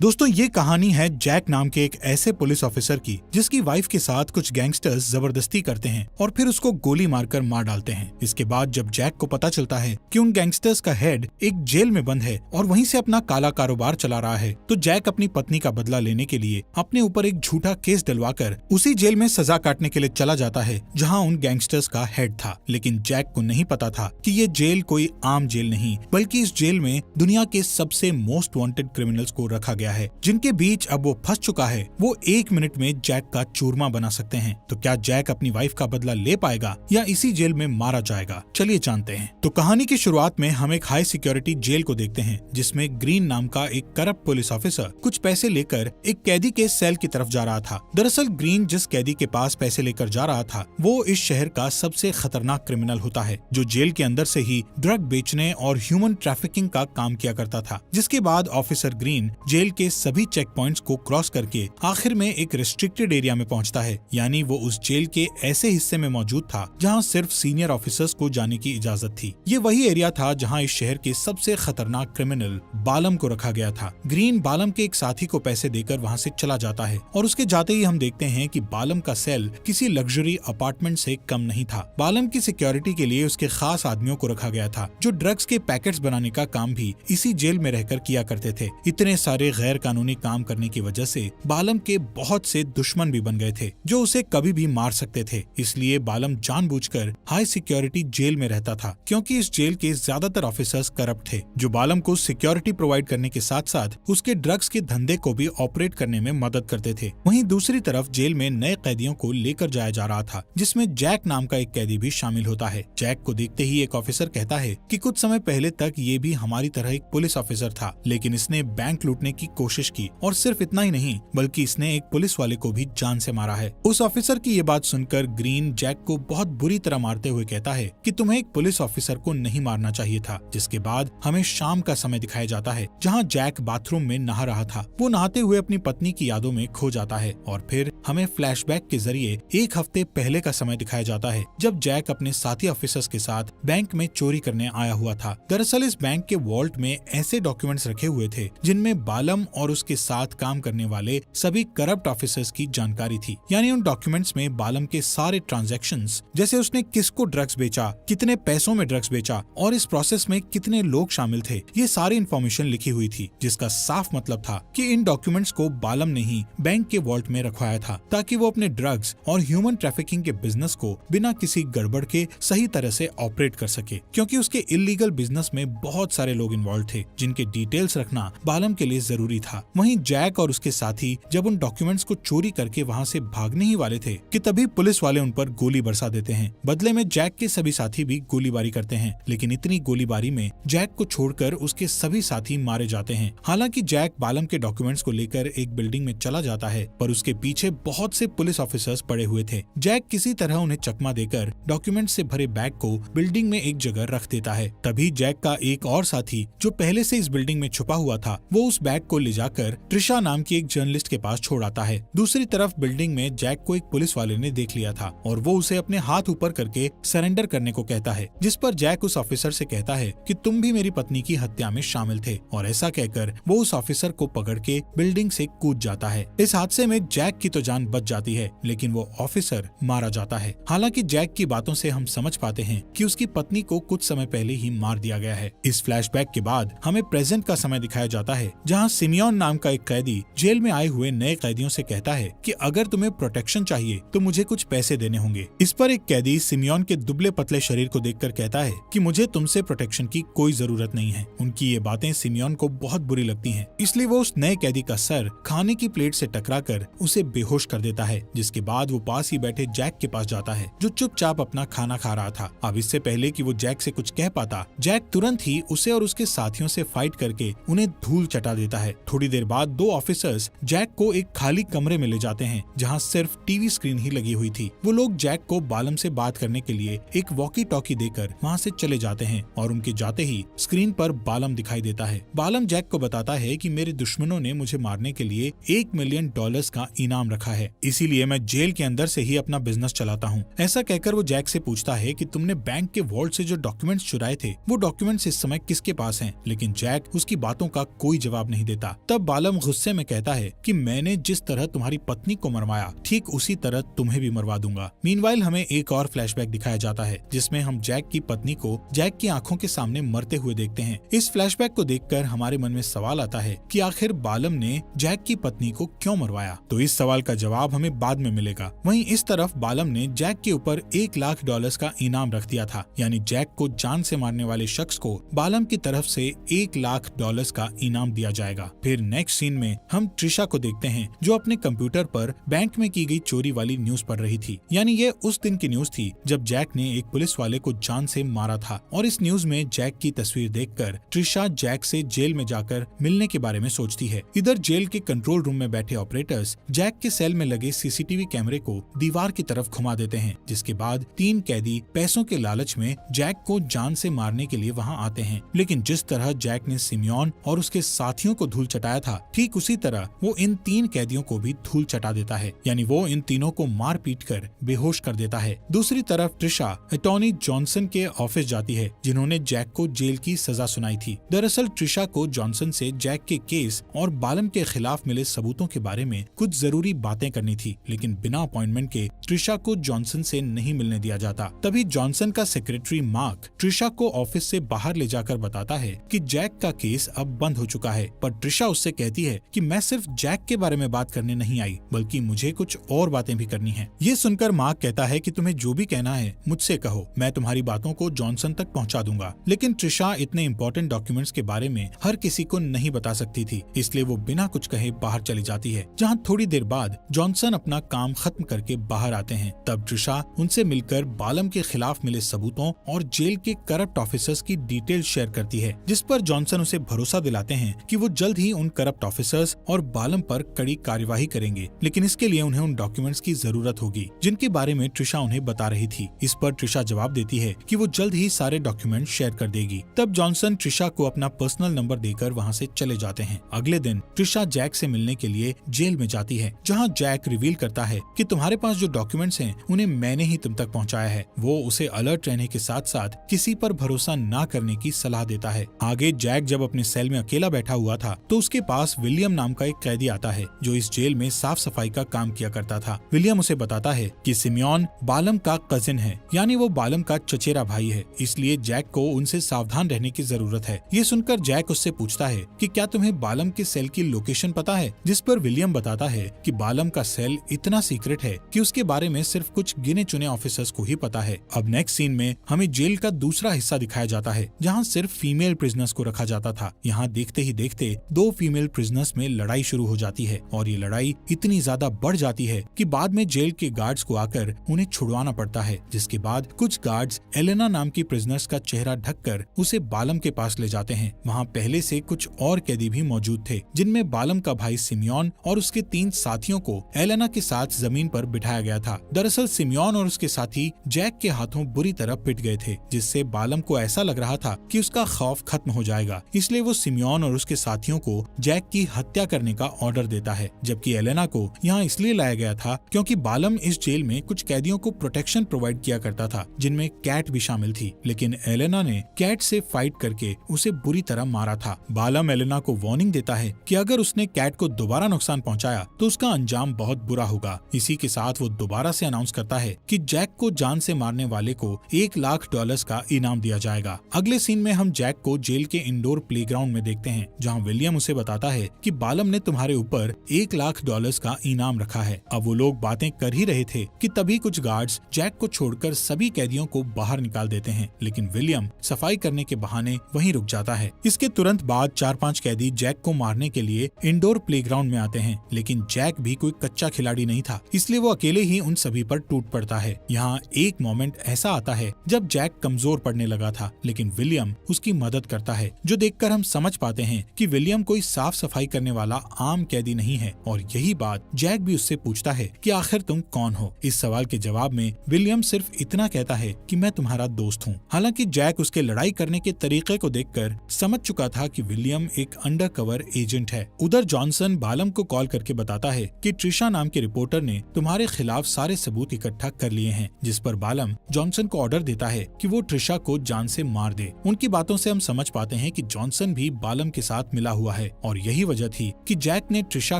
दोस्तों ये कहानी है जैक नाम के एक ऐसे पुलिस ऑफिसर की जिसकी वाइफ के साथ कुछ गैंगस्टर्स जबरदस्ती करते हैं और फिर उसको गोली मारकर मार डालते हैं। इसके बाद जब जैक को पता चलता है कि उन गैंगस्टर्स का हेड एक जेल में बंद है और वहीं से अपना काला कारोबार चला रहा है, तो जैक अपनी पत्नी का बदला लेने के लिए अपने ऊपर एक झूठा केस डलवाकर उसी जेल में सजा काटने के लिए चला जाता है जहाँ उन गैंगस्टर्स का हेड था। लेकिन जैक को नहीं पता था कि ये जेल कोई आम जेल नहीं, बल्कि इस जेल में दुनिया के सबसे मोस्ट वांटेड क्रिमिनल्स को रखा गया है, जिनके बीच अब वो फंस चुका है। वो 1 मिनट में जैक का चूरमा बना सकते हैं। तो क्या जैक अपनी वाइफ का बदला ले पाएगा या इसी जेल में मारा जाएगा? चलिए जानते हैं। तो कहानी की शुरुआत में हम एक हाई सिक्योरिटी जेल को देखते हैं जिसमें ग्रीन नाम का एक करप्ट पुलिस ऑफिसर कुछ पैसे लेकर एक कैदी के सेल की तरफ जा रहा था। दरअसल ग्रीन जिस कैदी के पास पैसे लेकर जा रहा था वो इस शहर का सबसे खतरनाक क्रिमिनल होता है, जो जेल के अंदर से ही ड्रग बेचने और ह्यूमन ट्रैफिकिंग का काम किया करता था। जिसके बाद ऑफिसर ग्रीन जेल के सभी चेक पॉइंट्स को क्रॉस करके आखिर में एक रिस्ट्रिक्टेड एरिया में पहुंचता है, यानी वो उस जेल के ऐसे हिस्से में मौजूद था जहां सिर्फ सीनियर ऑफिसर्स को जाने की इजाजत थी। ये वही एरिया था जहां इस शहर के सबसे खतरनाक क्रिमिनल बालम को रखा गया था। ग्रीन बालम के एक साथी को पैसे देकर वहां से चला जाता है और उसके जाते ही हम देखते हैं कि बालम का सेल किसी लग्जरी अपार्टमेंट से कम नहीं था। बालम की सिक्योरिटी के लिए उसके खास आदमियों को रखा गया था जो ड्रग्स के पैकेट्स बनाने का काम भी इसी जेल में रहकर किया करते थे। इतने सारे गैर कानूनी काम करने की वजह से बालम के बहुत से दुश्मन भी बन गए थे जो उसे कभी भी मार सकते थे। इसलिए बालम जानबूझकर हाई सिक्योरिटी जेल में रहता था, क्योंकि इस जेल के ज्यादातर ऑफिसर्स करप्ट थे जो बालम को सिक्योरिटी प्रोवाइड करने के साथ साथ उसके ड्रग्स के धंधे को भी ऑपरेट करने में मदद करते थे। वहीं दूसरी तरफ जेल में नए कैदियों को लेकर जाया जा रहा था, जिसमें जैक नाम का एक कैदी भी शामिल होता है। जैक को देखते ही एक ऑफिसर कहता है कि कुछ समय पहले तक ये भी हमारी तरह एक पुलिस ऑफिसर था, लेकिन इसने बैंक लूटने की कोशिश की और सिर्फ इतना ही नहीं बल्कि इसने एक पुलिस वाले को भी जान से मारा है। उस ऑफिसर की ये बात सुनकर ग्रीन जैक को बहुत बुरी तरह मारते हुए कहता है कि तुम्हें एक पुलिस ऑफिसर को नहीं मारना चाहिए था। जिसके बाद हमें शाम का समय दिखाया जाता है जहाँ जैक बाथरूम में नहा रहा था। वो नहाते हुए अपनी पत्नी की यादों में खो जाता है और फिर हमें फ्लैशबैक के जरिए 1 हफ्ते पहले का समय दिखाया जाता है जब जैक अपने साथी ऑफिसर्स के साथ बैंक में चोरी करने आया हुआ था। दरअसल इस बैंक के वॉल्ट में ऐसे डॉक्यूमेंट्स रखे हुए थे जिनमें बालम और उसके साथ काम करने वाले सभी करप्ट ऑफिसर्स की जानकारी थी। यानी उन डॉक्यूमेंट्स में बालम के सारे ट्रांजैक्शंस, जैसे उसने किसको ड्रग्स बेचा, कितने पैसों में ड्रग्स बेचा और इस प्रोसेस में कितने लोग शामिल थे, ये सारी इन्फॉर्मेशन लिखी हुई थी। जिसका साफ मतलब था कि इन डॉक्यूमेंट्स को बालम ने ही बैंक के वॉल्ट में रखवाया था ताकि वो अपने ड्रग्स और ह्यूमन ट्रैफिकिंग के बिजनेस को बिना किसी गड़बड़ के सही तरह से ऑपरेट कर सके, क्योंकि उसके इलीगल बिजनेस में बहुत सारे लोग इन्वॉल्व थे जिनके डिटेल्स रखना बालम के लिए जरूरी था। वहीं जैक और उसके साथी जब उन डॉक्यूमेंट्स को चोरी करके वहां से भागने ही वाले थे कि तभी पुलिस वाले उन पर गोली बरसा देते हैं। बदले में जैक के सभी साथी भी गोलीबारी करते हैं, लेकिन इतनी गोलीबारी में जैक को छोड़कर उसके सभी साथी मारे जाते हैं। हालांकि जैक बालम के डॉक्यूमेंट्स को लेकर एक बिल्डिंग में चला जाता है, पर उसके पीछे बहुत से पुलिस ऑफिसर्स पड़े हुए थे। जैक किसी तरह उन्हें चकमा देकर डॉक्यूमेंट से भरे बैग को बिल्डिंग में एक जगह रख देता है। तभी जैक का एक और साथी जो पहले से इस बिल्डिंग में छुपा हुआ था, वो उस बैग को ले जाकर ट्रिशा नाम की एक जर्नलिस्ट के पास छोड़ आता है। दूसरी तरफ बिल्डिंग में जैक को एक पुलिस वाले ने देख लिया था और वो उसे अपने हाथ ऊपर करके सरेंडर करने को कहता है, जिस पर जैक उस ऑफिसर से कहता है कि तुम भी मेरी पत्नी की हत्या में शामिल थे, और ऐसा कहकर वो उस ऑफिसर को पकड़ के बिल्डिंग से कूद जाता है। इस हादसे में जैक की तो जान बच जाती है, लेकिन वो ऑफिसर मारा जाता है। हालांकि जैक की बातों से हम समझ पाते हैं कि उसकी पत्नी को कुछ समय पहले ही मार दिया गया है। इस फ्लैशबैक के बाद हमें प्रेजेंट का समय दिखाया जाता है जहाँ सिमियोन नाम का एक कैदी जेल में आए हुए नए कैदियों से कहता है कि अगर तुम्हें प्रोटेक्शन चाहिए तो मुझे कुछ पैसे देने होंगे। इस पर एक कैदी सिमियोन के दुबले पतले शरीर को देखकर कहता है कि मुझे तुमसे प्रोटेक्शन की कोई जरूरत नहीं है। उनकी ये बातें सिमियोन को बहुत बुरी लगती हैं, इसलिए वो उस नए कैदी का सर खाने की प्लेट से टकराकर उसे बेहोश कर देता है। जिसके बाद वो पास ही बैठे जैक के पास जाता है जो चुपचाप अपना खाना खा रहा था। अब इससे पहले कि वो जैक से कुछ कह पाता, जैक तुरंत ही उसे और उसके साथियों से फाइट करके उन्हें धूल चटा देता है। थोड़ी देर बाद 2 ऑफिसर्स जैक को एक खाली कमरे में ले जाते हैं जहाँ सिर्फ टीवी स्क्रीन ही लगी हुई थी। वो लोग जैक को बालम से बात करने के लिए एक वॉकी टॉकी देकर वहाँ से चले जाते हैं और उनके जाते ही स्क्रीन पर बालम दिखाई देता है। बालम जैक को बताता है कि मेरे दुश्मनों ने मुझे मारने के लिए $1 मिलियन का इनाम रखा है, इसीलिए मैं जेल के अंदर से ही अपना बिजनेस चलाता हूँ। ऐसा कहकर वो जैक से पूछता है कि तुमने बैंक के वॉल्ट से जो डॉक्यूमेंट्स चुराए थे वो डॉक्यूमेंट्स इस समय किसके पास हैं? लेकिन जैक उसकी बातों का कोई जवाब नहीं देता। गया। तब बालम गुस्से में कहता है कि मैंने जिस तरह तुम्हारी पत्नी को मरवाया ठीक उसी तरह तुम्हें भी मरवा दूंगा। मीनवाइल हमें एक और फ्लैशबैक दिखाया जाता है जिसमें हम जैक की पत्नी को जैक की आंखों के सामने मरते हुए देखते हैं। इस फ्लैशबैक को देखकर हमारे मन में सवाल आता है कि आखिर बालम ने जैक की पत्नी को क्यों मरवाया। तो इस सवाल का जवाब हमें बाद में मिलेगा। वहीं इस तरफ बालम ने जैक के ऊपर $1,00,000 का इनाम रख दिया था, यानी जैक को जान से मारने वाले शख्स को बालम की तरफ से $1,00,000 का इनाम दिया जाएगा। फिर नेक्स्ट सीन में हम ट्रिशा को देखते हैं जो अपने कंप्यूटर पर बैंक में की गई चोरी वाली न्यूज पढ़ रही थी। यानी ये उस दिन की न्यूज थी जब जैक ने एक पुलिस वाले को जान से मारा था। और इस न्यूज में जैक की तस्वीर देखकर ट्रिशा जैक से जेल में जाकर मिलने के बारे में सोचती है। इधर जेल के कंट्रोल रूम में बैठे ऑपरेटर्स जैक के सेल में लगे सीसीटीवी कैमरे को दीवार की तरफ घुमा देते हैं, जिसके बाद 3 कैदी पैसों के लालच में जैक को जान से मारने के लिए वहां आते हैं। लेकिन जिस तरह जैक ने सिमियोन और उसके साथियों को धूल चटाया था ठीक उसी तरह वो इन 3 कैदियों को भी धूल चटा देता है, यानी वो इन तीनों को मार पीट कर बेहोश कर देता है। दूसरी तरफ ट्रिशा अटॉर्नी जॉनसन के ऑफिस जाती है जिन्होंने जैक को जेल की सजा सुनाई थी। दरअसल ट्रिशा को जॉनसन से जैक के केस और बालम के खिलाफ मिले सबूतों के बारे में कुछ जरूरी बातें करनी थी, लेकिन बिना अपॉइंटमेंट के ट्रिशा को जॉनसन से नहीं मिलने दिया जाता। तभी जॉनसन का सेक्रेटरी मार्क ट्रिशा को ऑफिस से बाहर ले जाकर बताता है कि जैक का केस अब बंद हो चुका है, पर ट्रिशा उससे कहती है कि मैं सिर्फ जैक के बारे में बात करने नहीं आई बल्कि मुझे कुछ और बातें भी करनी है। ये सुनकर मार्क कहता है कि तुम्हें जो भी कहना है मुझसे कहो, मैं तुम्हारी बातों को जॉनसन तक पहुंचा दूंगा। लेकिन ट्रिशा इतने इंपॉर्टेंट डॉक्यूमेंट्स के बारे में हर किसी को नहीं बता सकती थी, इसलिए वो बिना कुछ कहे बाहर चली जाती है। जहां थोड़ी देर बाद जॉनसन अपना काम खत्म करके बाहर आते हैं। तब ट्रिशा उनसे मिलकर बालम के खिलाफ मिले सबूतों और जेल के करप्ट ऑफिसर्स की डिटेल शेयर करती है, जिस पर जॉनसन उसे भरोसा दिलाते हैं कि वो जल्द ही उन करप्ट ऑफिसर्स और बालम पर कड़ी कार्यवाही करेंगे, लेकिन इसके लिए उन्हें उन डॉक्यूमेंट्स की जरूरत होगी जिनके बारे में ट्रिशा उन्हें बता रही थी। इस पर ट्रिशा जवाब देती है कि वो जल्द ही सारे डॉक्यूमेंट शेयर कर देगी। तब जॉनसन ट्रिशा को अपना पर्सनल नंबर देकर वहाँ से चले जाते हैं। अगले दिन ट्रिशा जैक से मिलने के लिए जेल में जाती है, जहाँ जैक रिवील करता है कि तुम्हारे पास जो डॉक्यूमेंट्स हैं उन्हें मैंने ही तुम तक पहुँचाया है। वो उसे अलर्ट रहने के साथ साथ किसी पर भरोसा न करने की सलाह देता है। आगे जैक जब अपने सेल में अकेला बैठा हुआ था तो उसके पास विलियम नाम का एक कैदी आता है जो इस जेल में साफ सफाई का काम किया करता था। विलियम उसे बताता है कि सिमियोन बालम का कजिन है, यानी वो बालम का चचेरा भाई है, इसलिए जैक को उनसे सावधान रहने की जरूरत है। ये सुनकर जैक उससे पूछता है कि क्या तुम्हें बालम के सेल की लोकेशन पता है, जिस पर विलियम बताता है कि बालम का सेल इतना सीक्रेट है कि उसके बारे में सिर्फ कुछ गिने चुने ऑफिसर्स को ही पता है। अब नेक्स्ट सीन में हमें जेल का दूसरा हिस्सा दिखाया जाता है जहाँ सिर्फ फीमेल प्रिजनर्स को रखा जाता था। यहाँ देखते ही देखते 2 फीमेल प्रिजनर्स में लड़ाई शुरू हो जाती है और ये लड़ाई इतनी ज्यादा बढ़ जाती है कि बाद में जेल के गार्ड्स को आकर उन्हें छुड़वाना पड़ता है, जिसके बाद कुछ गार्ड्स एलेना नाम की प्रिजनर्स का चेहरा ढककर उसे बालम के पास ले जाते हैं। वहाँ पहले से कुछ और कैदी भी मौजूद थे, जिनमें बालम का भाई सिमियोन और उसके 3 साथियों को एलेना के साथ जमीन पर बिठाया गया था। दरअसल सिमियोन और उसके साथी जैक के हाथों बुरी तरह पिट गए थे, जिससे बालम को ऐसा लग रहा था कि उसका खौफ खत्म हो जाएगा, इसलिए वो सिमियोन और उसके साथियों को जैक की हत्या करने का ऑर्डर देता है। जबकि एलेना को यहाँ इसलिए लाया गया था क्योंकि बालम इस जेल में कुछ कैदियों को प्रोटेक्शन प्रोवाइड किया करता था, जिनमें कैट भी शामिल थी, लेकिन एलेना ने कैट से फाइट करके उसे बुरी तरह मारा था। बालम एलेना को वार्निंग देता है कि अगर उसने कैट को दोबारा नुकसान पहुंचाया तो उसका अंजाम बहुत बुरा होगा। इसी के साथ वो दोबारा से अनाउंस करता है कि जैक को जान से मारने वाले को $1,00,000 का इनाम दिया जाएगा। अगले सीन में हम जैक को जेल के इंडोर प्लेग्राउंड में देखते हैं, जहाँ विलियम उसे बताता है कि बालम ने तुम्हारे ऊपर $1,00,000 का इनाम रखा है। अब वो लोग बातें कर ही रहे थे कि तभी कुछ गार्ड्स जैक को छोड़कर सभी कैदियों को बाहर निकाल देते हैं, लेकिन विलियम सफाई करने के बहाने वहीं रुक जाता है। इसके तुरंत बाद 4-5 कैदी जैक को मारने के लिए इंडोर प्लेग्राउंड में आते हैं, लेकिन जैक भी कोई कच्चा खिलाड़ी नहीं था, इसलिए वो अकेले ही उन सभी पर टूट पड़ता है। यहाँ एक मोमेंट ऐसा आता है जब जैक कमजोर पड़ने लगा था, लेकिन विलियम उसकी मदद करता है, जो देखकर हम समझ पाते हैं कि विलियम कोई साफ सफाई करने वाला आम कैदी नहीं है। और यही बात जैक भी उससे पूछता है कि आखिर तुम कौन हो। इस सवाल के जवाब में विलियम सिर्फ इतना कहता है कि मैं तुम्हारा दोस्त हूँ। हालांकि जैक उसके लड़ाई करने के तरीके को देखकर समझ चुका था कि विलियम एक अंडरकवर एजेंट है। उधर जॉनसन बालम को कॉल करके बताता है कि ट्रिशा नाम के रिपोर्टर ने तुम्हारे खिलाफ सारे सबूत इकट्ठा कर लिए हैं, जिस पर बालम जॉनसन को ऑर्डर देता है कि वो ट्रिशा को जान से मार दे। उनकी बातों से हम समझ पाते हैं कि जॉनसन भी बालम के साथ मिला हुआ हुआ है और यही वजह थी कि जैक ने ट्रिशा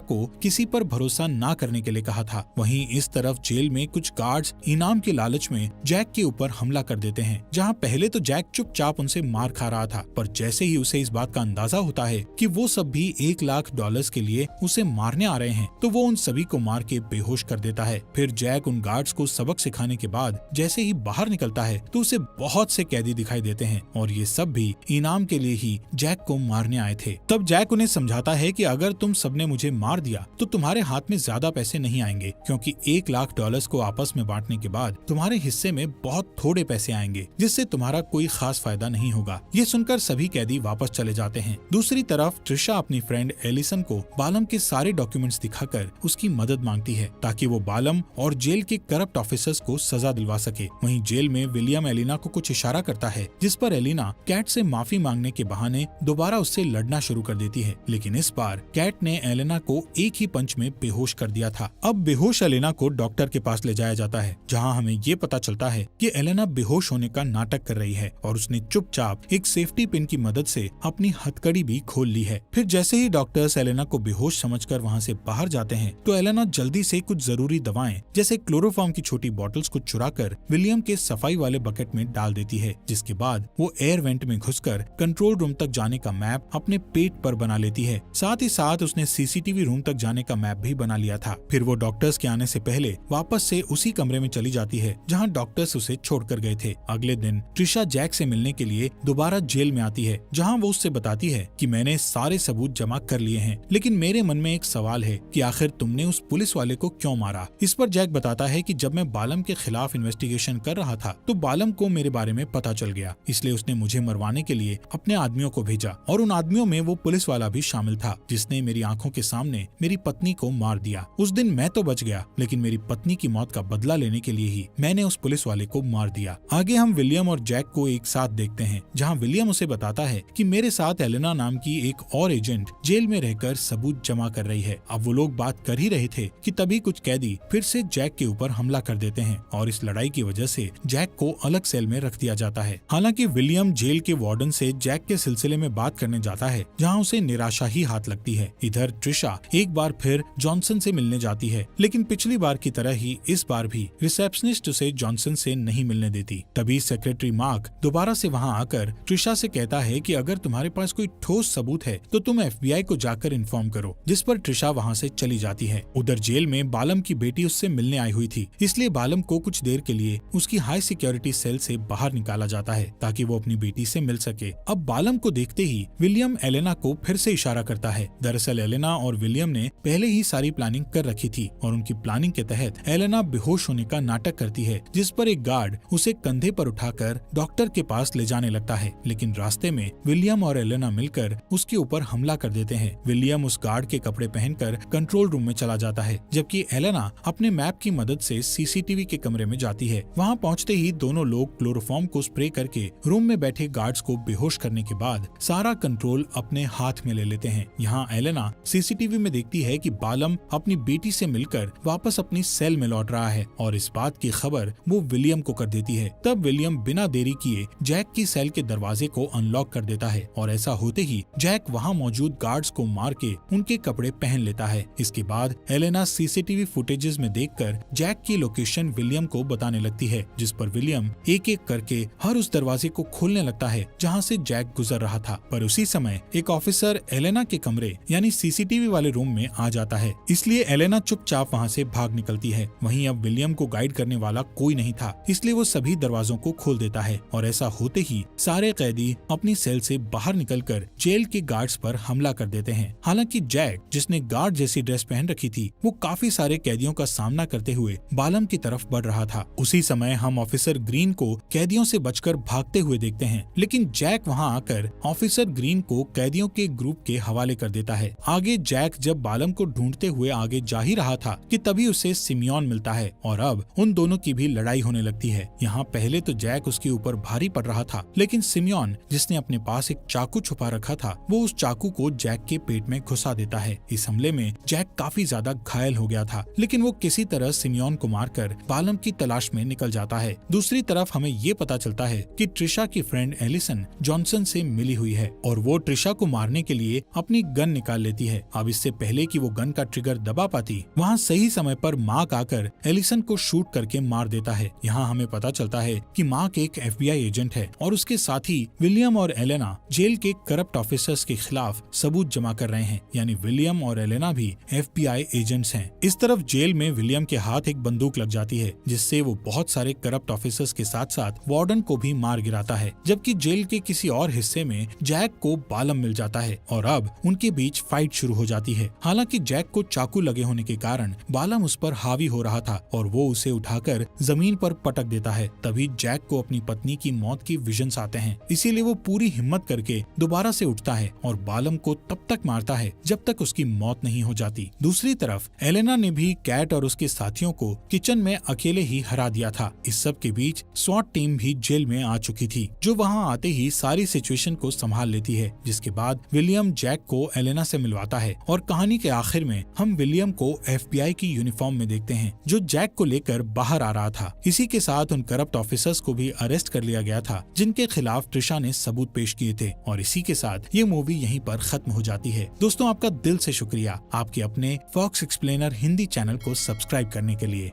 को किसी पर भरोसा ना करने के लिए कहा था। वहीं इस तरफ जेल में कुछ गार्ड्स इनाम के लालच में जैक के ऊपर हमला कर देते हैं, जहां पहले तो जैक चुपचाप उनसे मार खा रहा था, पर जैसे ही उसे इस बात का अंदाजा होता है कि वो सब भी $1,00,000 के लिए उसे मारने आ रहे हैं, तो वो उन सभी को मार के बेहोश कर देता है। फिर जैक उन गार्ड्स को सबक सिखाने के बाद जैसे ही बाहर निकलता है तो उसे बहुत से कैदी दिखाई देते हैं और ये सब भी इनाम के लिए ही जैक को मारने आए थे। तब जैक उन्हें समझाता है कि अगर तुम सबने मुझे मार दिया तो तुम्हारे हाथ में ज्यादा पैसे नहीं आएंगे, क्योंकि $1,00,000 को आपस में बांटने के बाद तुम्हारे हिस्से में बहुत थोड़े पैसे आएंगे, जिससे तुम्हारा कोई खास फायदा नहीं होगा। ये सुनकर सभी कैदी वापस चले जाते हैं। दूसरी तरफ ट्रिशा अपनी फ्रेंड एलिसन को बालम के सारे डॉक्यूमेंट्स दिखाकर उसकी मदद मांगती है ताकि वो बालम और जेल के करप्ट ऑफिसर्स को सजा दिलवा सके। वहीं जेल में विलियम एलिना को कुछ इशारा करता है, जिस पर एलिना कैट से माफी मांगने के बहाने दोबारा उससे लड़ना शुरू कर देती है, लेकिन इस बार कैट ने एलिना को एक ही पंच में बेहोश कर दिया था। अब बेहोश एलिना को डॉक्टर के पास ले जाया जाता है, जहां हमें ये पता चलता है कि एलिना बेहोश होने का नाटक कर रही है और उसने चुपचाप एक सेफ्टी पिन की मदद से अपनी हथकड़ी भी खोल ली है। फिर जैसे ही डॉक्टर्स एलिना को बेहोश समझकर वहां से बाहर जाते हैं तो एलिना जल्दी से कुछ जरूरी दवाएं जैसे क्लोरोफॉर्म की छोटी बॉटल्स को चुराकर विलियम के सफाई वाले बकेट में डाल देती है, जिसके बाद वो एयर वेंट में घुसकर कंट्रोल रूम तक जाने का मैप अपने पेट पर बना लेती है। साथ ही साथ उसने सीसीटीवी रूम तक जाने का मैप भी बना लिया था। फिर वो डॉक्टर्स के आने से पहले वापस से उसी कमरे में चली जाती है जहां डॉक्टर्स उसे छोड़कर गए थे। अगले दिन ट्रिशा जैक से मिलने के लिए दोबारा जेल में आती है, जहां वो उससे बताती है कि मैंने सारे सबूत जमा कर लिए हैं, लेकिन मेरे मन में एक सवाल है कि आखिर तुमने उस पुलिस वाले को क्यों मारा। इस पर जैक बताता है कि जब मैं बालम के खिलाफ इन्वेस्टिगेशन कर रहा था तो बालम को मेरे बारे में पता चल गया, इसलिए उसने मुझे मरवाने के लिए अपने आदमियों को भेजा और उन आदमियों में वो पुलिस वाला भी शामिल था जिसने मेरी आंखों के सामने मेरी पत्नी को मार दिया। उस दिन मैं तो बच गया, लेकिन मेरी पत्नी की मौत का बदला लेने के लिए ही मैंने उस पुलिस वाले को मार दिया। आगे हम विलियम और जैक को एक साथ देखते हैं, जहां विलियम उसे बताता है कि मेरे साथ एलेना नाम की एक और एजेंट जेल में रहकर सबूत जमा कर रही है। अब वो लोग बात कर ही रहे थे कि तभी कुछ कैदी फिर से जैक के ऊपर हमला कर देते हैं और इस लड़ाई की वजह से जैक को अलग सेल में रख दिया जाता है। हालांकि विलियम जेल के वार्डन से जैक के सिलसिले में बात करने जाता है, जहां उसे निराशा ही हाथ लगती है। इधर ट्रिशा एक बार फिर जॉनसन से मिलने जाती है, लेकिन पिछली बार की तरह ही इस बार भी रिसेप्शनिस्ट उसे जॉनसन से नहीं मिलने देती। तभी सेक्रेटरी मार्क दोबारा से वहां आकर ट्रिशा से कहता है कि अगर तुम्हारे पास कोई ठोस सबूत है तो तुम FBI को जाकर इन्फॉर्म करो, जिस पर ट्रिशा वहां से चली जाती है। उधर जेल में बालम की बेटी उससे मिलने आई हुई थी, इसलिए बालम को कुछ देर के लिए उसकी हाई सिक्योरिटी सेल से बाहर निकाला जाता है ताकि वो अपनी बेटी से मिल सके। अब बालम को देखते ही विलियम एलेना को फिर से इशारा करता है। दरअसल एलेना और विलियम ने पहले ही सारी प्लानिंग कर रखी थी और उनकी प्लानिंग के तहत एलेना बेहोश होने का नाटक करती है, जिस पर एक गार्ड उसे कंधे पर उठाकर डॉक्टर के पास ले जाने लगता है, लेकिन रास्ते में विलियम और एलेना मिलकर उसके ऊपर हमला कर देते हैं। विलियम उस गार्ड के कपड़े पहनकर कंट्रोल रूम में चला जाता है, जबकि एलेना अपने मैप की मदद से सीसीटीवी के कमरे में जाती है। वहां पहुंचते ही दोनों लोग क्लोरोफॉर्म को स्प्रे करके रूम में बैठे गार्ड्स को बेहोश करने के बाद सारा कंट्रोल अपने हाथ में ले लेते हैं। यहाँ एलेना सीसीटीवी में देखती है कि बालम अपनी बेटी से मिलकर वापस अपनी सेल में लौट रहा है और इस बात की खबर वो विलियम को कर देती है। तब विलियम बिना देरी किए जैक की सेल के दरवाजे को अनलॉक कर देता है और ऐसा होते ही जैक वहाँ मौजूद गार्ड्स को मार के उनके कपड़े पहन लेता है। इसके बाद एलेना सीसीटीवी फुटेजेस में देखकर जैक की लोकेशन विलियम को बताने लगती है, जिस पर विलियम एक एक करके हर उस दरवाजे को खोलने लगता है जहाँ से जैक गुजर रहा था। पर उसी समय एक ऑफिसर एलेना के कमरे यानी सीसीटीवी वाले रूम में आ जाता है, इसलिए एलेना चुपचाप वहाँ से भाग निकलती है। वहीं अब विलियम को गाइड करने वाला कोई नहीं था, इसलिए वो सभी दरवाजों को खोल देता है और ऐसा होते ही सारे कैदी अपनी सेल से बाहर निकलकर जेल के गार्ड्स पर हमला कर देते हैं। हालांकि जैक, जिसने गार्ड जैसी ड्रेस पहन रखी थी, वो काफी सारे कैदियों का सामना करते हुए बालम की तरफ बढ़ रहा था। उसी समय हम ऑफिसर ग्रीन को कैदियों से बचकर भागते हुए देखते हैं, लेकिन जैक वहां आकर ऑफिसर ग्रीन को कैदियों के ग्रुप के हवाले कर देता है। आगे जैक जब बालम को ढूंढते हुए आगे जा ही रहा था कि तभी उसे सिमियोन मिलता है और अब उन दोनों की भी लड़ाई होने लगती है। यहाँ पहले तो जैक उसके ऊपर भारी पड़ रहा था, लेकिन सिमियोन, जिसने अपने पास एक चाकू छुपा रखा था, वो उस चाकू को जैक के पेट में घुसा देता है। इस हमले में जैक काफी ज्यादा घायल हो गया था, लेकिन वो किसी तरह सिमियोन को मारकर बालम की तलाश में निकल जाता है। दूसरी तरफ हमें ये पता चलता है कि ट्रिशा की फ्रेंड एलिसन जॉनसन से मिली हुई है और वो ट्रिशा को मारने मारने के लिए अपनी गन निकाल लेती है। अब इससे पहले कि वो गन का ट्रिगर दबा पाती, वहाँ सही समय पर मार्क आकर एलिसन को शूट करके मार देता है। यहाँ हमें पता चलता है कि मार्क एक FBI एजेंट है और उसके साथ ही विलियम और एलेना जेल के करप्ट ऑफिसर्स के खिलाफ सबूत जमा कर रहे हैं, यानी विलियम और एलेना भी FBI एजेंट्स हैं। इस तरफ जेल में विलियम के हाथ एक बंदूक लग जाती है, जिससे वो बहुत सारे करप्ट ऑफिसर्स के साथ साथ वार्डन को भी मार गिराता है। जबकि जेल के किसी और हिस्से में जैक को बालम मिल जाता है और अब उनके बीच फाइट शुरू हो जाती है। हालांकि जैक को चाकू लगे होने के कारण बालम उस पर हावी हो रहा था और वो उसे उठाकर जमीन पर पटक देता है। तभी जैक को अपनी पत्नी की मौत की विजन्स आते हैं, इसीलिए वो पूरी हिम्मत करके दोबारा से उठता है और बालम को तब तक मारता है जब तक उसकी मौत नहीं हो जाती। दूसरी तरफ एलेना ने भी कैट और उसके साथियों को किचन में अकेले ही हरा दिया था। इस सब के बीच स्वॉट टीम भी जेल में आ चुकी थी, जो वहां आते ही सारी सिचुएशन को संभाल लेती है। जिसके बाद विलियम जैक को एलेना से मिलवाता है और कहानी के आखिर में हम विलियम को FBI की यूनिफॉर्म में देखते हैं, जो जैक को लेकर बाहर आ रहा था। इसी के साथ उन करप्ट ऑफिसर्स को भी अरेस्ट कर लिया गया था, जिनके खिलाफ ट्रिशा ने सबूत पेश किए थे। और इसी के साथ ये मूवी यहीं पर खत्म हो जाती है। दोस्तों, आपका दिल से शुक्रिया आपके अपने फॉक्स एक्सप्लेनर हिंदी चैनल को सब्सक्राइब करने के लिए।